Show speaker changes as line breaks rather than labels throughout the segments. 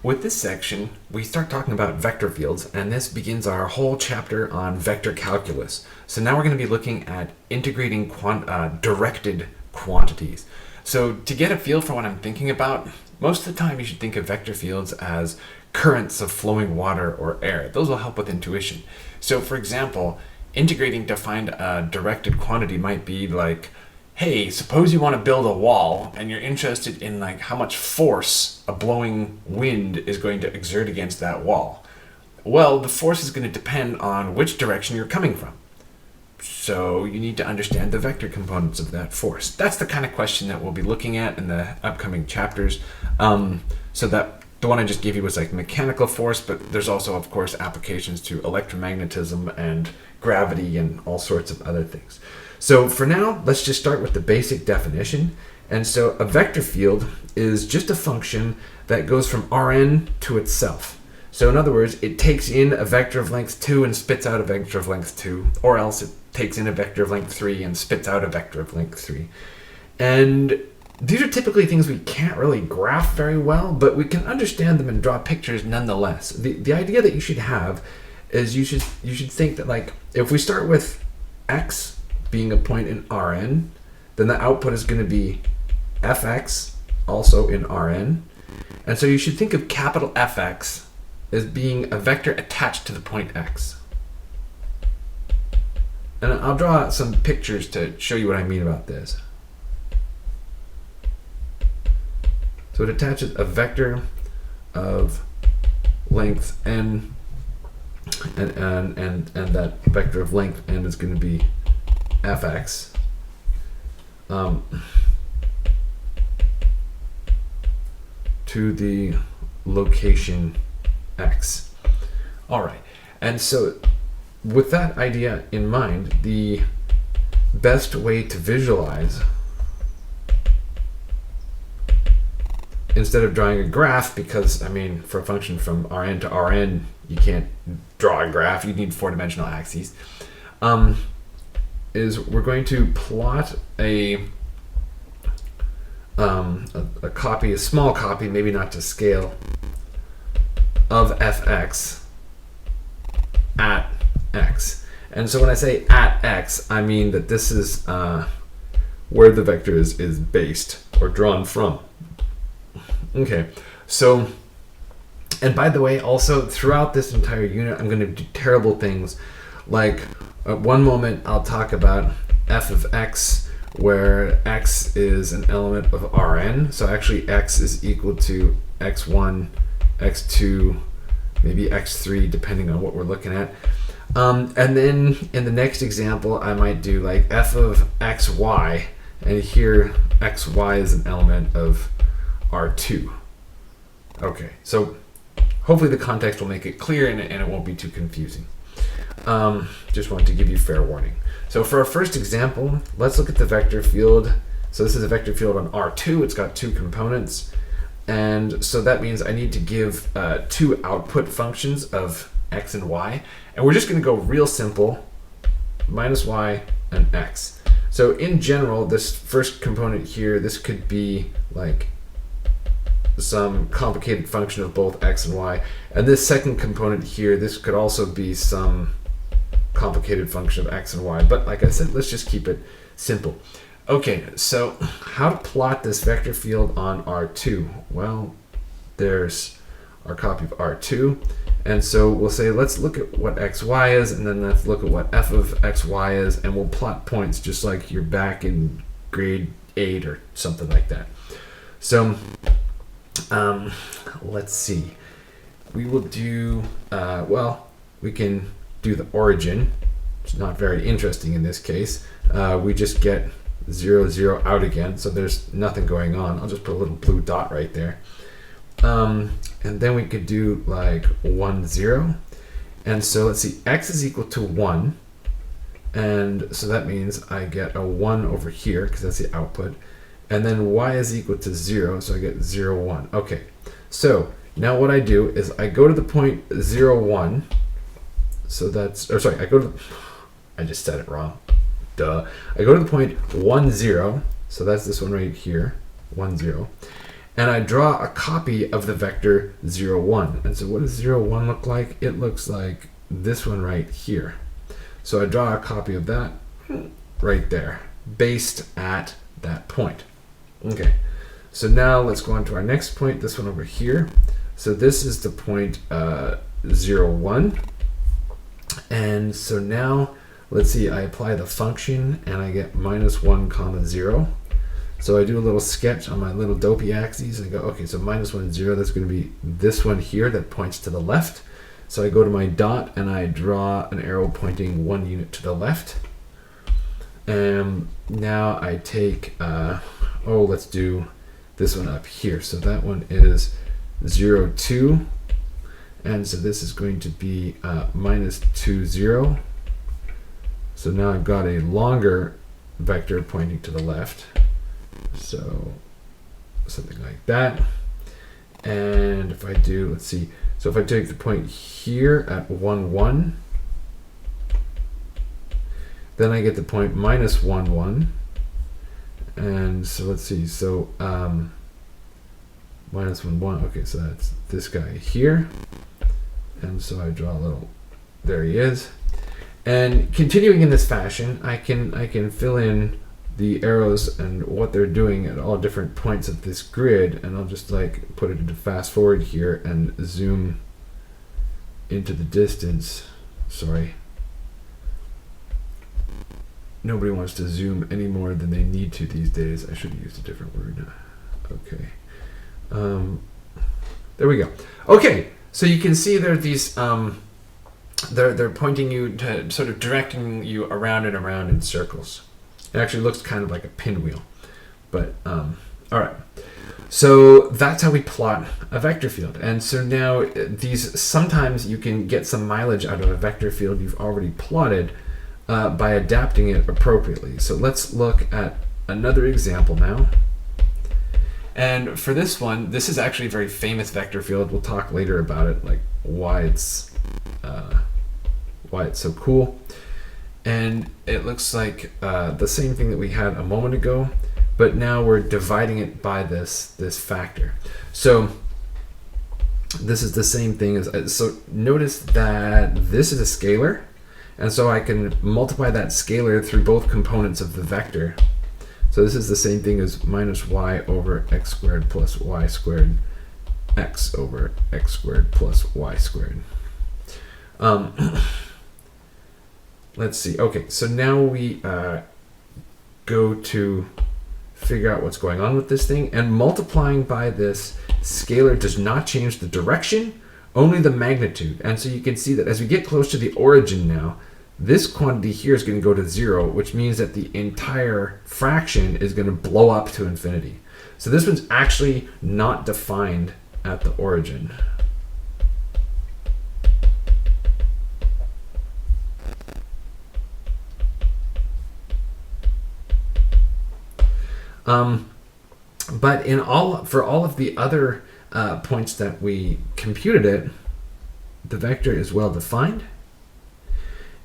With this section, we start talking about vector fields, and this begins our whole chapter on vector calculus. So now we're going to be looking at integrating directed quantities. So to get a feel for what I'm thinking about, most of the time you should think of vector fields as currents of flowing water or air. Those will help with intuition. So for example, integrating to find a directed quantity might be like, hey, suppose you want to build a wall and you're interested in like how much force a blowing wind is going to exert against that wall. Well, the force is going to depend on which direction you're coming from. So you need to understand the vector components of that force. That's the kind of question that we'll be looking at in the upcoming chapters. So that the one I just gave you was like mechanical force, but there's also, of course, applications to electromagnetism and gravity and all sorts of other things. So for now, let's just start with the basic definition. And so a vector field is just a function that goes from Rn to itself. So in other words, it takes in a vector of length 2 and spits out a vector of length 2, or else it takes in a vector of length 3 and spits out a vector of length 3. And these are typically things we can't really graph very well, but we can understand them and draw pictures nonetheless. The idea that you should have is you should think that, like, if we start with x being a point in Rn, then the output is going to be fx, also in Rn. And so you should think of capital Fx as being a vector attached to the point x. And I'll draw some pictures to show you what I mean about this. So it attaches a vector of length n, and that vector of length n is going to be fx. To the location x. All right, and so with that idea in mind, the best way to visualize, instead of drawing a graph, because I mean, for a function from Rn to Rn, you can't draw a graph, you need four-dimensional axes, is we're going to plot a copy, a small copy, maybe not to scale, of fx at x. And so when I say at x, I mean that this is where the vector is based or drawn from. Okay, so, and by the way, also throughout this entire unit, I'm going to do terrible things. Like at one moment, I'll talk about f of x, where x is an element of Rn. So actually x is equal to x1, x2, maybe x3, depending on what we're looking at. And then in the next example, I might do like f of xy, and here xy is an element of R2. Okay, so hopefully the context will make it clear and it won't be too confusing. Just wanted to give you fair warning. So for our first example, let's look at the vector field. So this is a vector field on R2. It's got two components. And so that means I need to give two output functions of x and y. And we're just going to go real simple, minus y and x. So in general, this first component here, this could be like some complicated function of both x and y. And this second component here, this could also be some complicated function of x and y. But like I said, let's just keep it simple. Okay, so how to plot this vector field on R2? Well, there's our copy of R2. And so we'll say, let's look at what xy is, and then let's look at what f of xy is, and we'll plot points just like you're back in grade 8 or something like that. So let's see. We will do, well, we can do the origin. It's not very interesting in this case. We just get 0, 0 out again, so there's nothing going on. I'll just put a little blue dot right there. And then we could do like 1, 0. And so let's see, x is equal to 1. And so that means I get a 1 over here, because that's the output. And then y is equal to 0, so I get 0, 1. Okay, so now what I do is I go to the point 0, 1. So that's, or sorry, I just said it wrong. Duh. I go to the point 1, 0. So that's this one right here, 1, 0. and I draw a copy of the vector 0, 1. And so what does 0, 1 look like? It looks like this one right here. So I draw a copy of that right there, based at that point. Okay, so now let's go on to our next point, this one over here. So this is the point 0, 1. And so now, let's see, I apply the function and I get -1 comma 0. So I do a little sketch on my little dopey axes and go, okay, so -1, 0, that's going to be this one here that points to the left. So I go to my dot and I draw an arrow pointing 1 unit to the left. And now I take, let's do this one up here. So that one is 0, 2. And so this is going to be -2, 0. So now I've got a longer vector pointing to the left. So something like that. And if I do, let's see, so if I take the point here at 1, 1, then I get the point -1, 1. And so let's see, so -1, 1, okay, so that's this guy here. And so I draw a little, there he is. And continuing in this fashion, I can fill in the arrows and what they're doing at all different points of this grid, and I'll just like put it into fast forward here and zoom into the distance. Sorry. Nobody wants to zoom any more than they need to these days. I should have used a different word. Okay. There we go. Okay, so you can see there are these they're pointing you to, sort of directing you around and around in circles. It actually looks kind of like a pinwheel, but all right. So that's how we plot a vector field. And so now these, sometimes you can get some mileage out of a vector field you've already plotted by adapting it appropriately. So let's look at another example now. And for this one, this is actually a very famous vector field. We'll talk later about it, like why it's so cool. And it looks like the same thing that we had a moment ago, but now we're dividing it by this factor. So this is the same thing as, so notice that this is a scalar, and so I can multiply that scalar through both components of the vector. So this is the same thing as -y over x squared plus y squared, x over x squared plus y squared. Let's see. Okay, so now we go to figure out what's going on with this thing, and multiplying by this scalar does not change the direction, only the magnitude. And so you can see that as we get close to the origin now, this quantity here is going to go to 0, which means that the entire fraction is going to blow up to infinity. So this one's actually not defined at the origin. But for all of the other points that we computed it, the vector is well defined,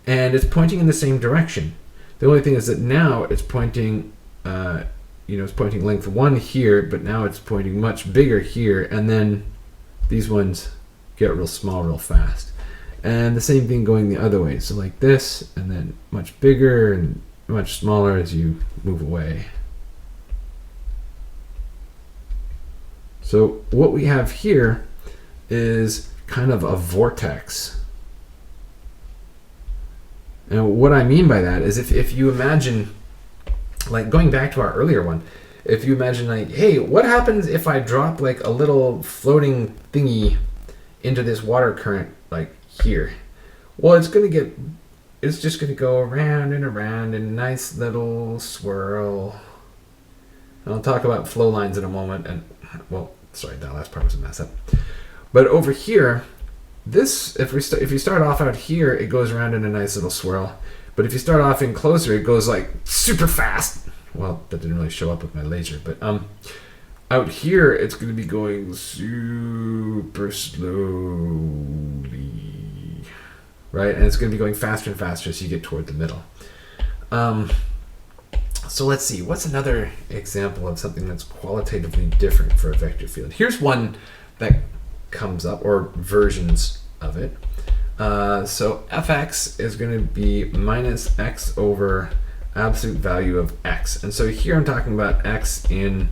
and it's pointing in the same direction. The only thing is that now it's pointing, it's pointing length 1 here, but now it's pointing much bigger here, and then these ones get real small real fast. And the same thing going the other way. So like this, and then much bigger and much smaller as you move away. So what we have here is kind of a vortex. And what I mean by that is if you imagine, like going back to our earlier one, if you imagine like, hey, what happens if I drop like a little floating thingy into this water current like here? Well, it's just gonna go around and around in a nice little swirl. And I'll talk about flow lines in a moment, and well, sorry, that last part was a mess up. But over here, this, if you start off out here, it goes around in a nice little swirl. But if you start off in closer, it goes like super fast. Well, that didn't really show up with my laser, but out here, it's going to be going super slowly, right? And it's going to be going faster and faster as you get toward the middle. So let's see, what's another example of something that's qualitatively different for a vector field? Here's one that comes up, or versions of it. So fx is going to be minus x over absolute value of x. And so here I'm talking about x in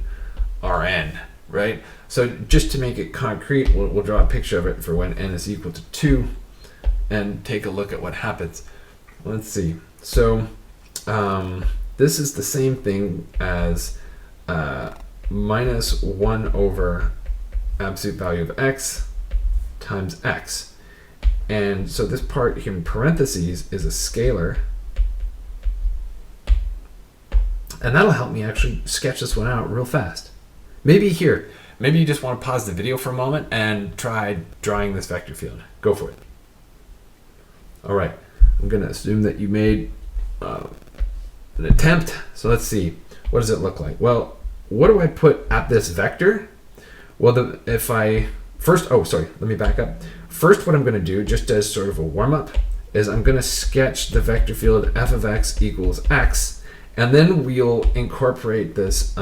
Rn, right? So just to make it concrete, we'll draw a picture of it for when n is equal to 2 and take a look at what happens. Let's see. So this is the same thing as minus 1 over absolute value of x times x. And so this part here in parentheses is a scalar. And that'll help me actually sketch this one out real fast. Maybe you just want to pause the video for a moment and try drawing this vector field. Go for it. All right, I'm going to assume that you made an attempt. So let's see, what does it look like? Well, what do I put at this vector? Well, let me back up. First, what I'm going to do, just as sort of a warm-up, is I'm going to sketch the vector field f of x equals x, and then we'll incorporate this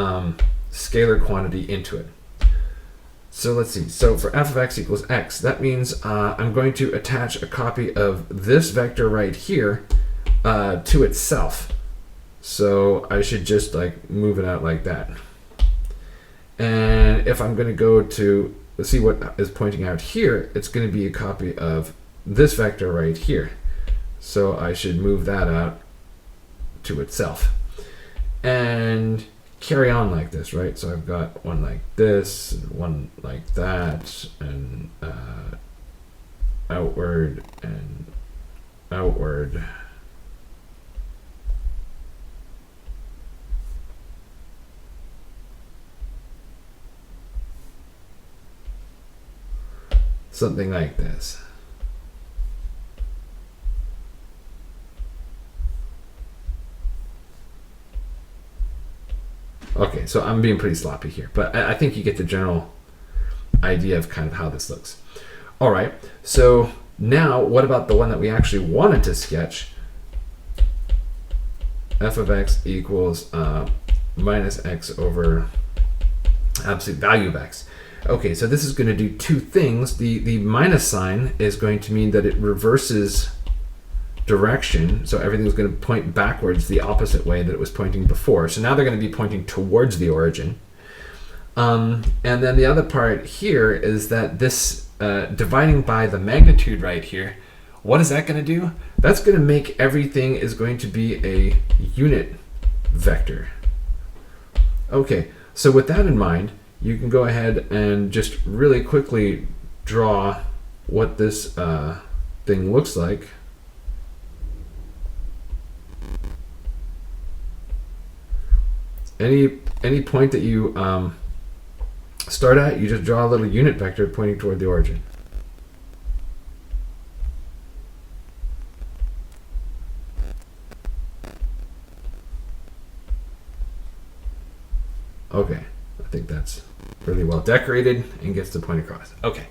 scalar quantity into it. So let's see. So for f of x equals x, that means I'm going to attach a copy of this vector right here to itself. So I should just like move it out like that. And if I'm going to go to, let's see what is pointing out here, it's going to be a copy of this vector right here. So I should move that out to itself. And carry on like this, right? So I've got one like this, and one like that, and outward and outward. Something like this. Okay, so I'm being pretty sloppy here, but I think you get the general idea of kind of how this looks. All right, so now what about the one that we actually wanted to sketch? F of x equals minus x over absolute value of x. Okay, so this is going to do two things. The minus sign is going to mean that it reverses direction, so everything's going to point backwards the opposite way that it was pointing before. So now they're going to be pointing towards the origin. And then the other part here is that this dividing by the magnitude right here, what is that going to do? That's going to make everything is going to be a unit vector. Okay, so with that in mind, you can go ahead and just really quickly draw what this thing looks like. Any point that you start at, you just draw a little unit vector pointing toward the origin. Okay, I think that's really well decorated and gets the point across. Okay.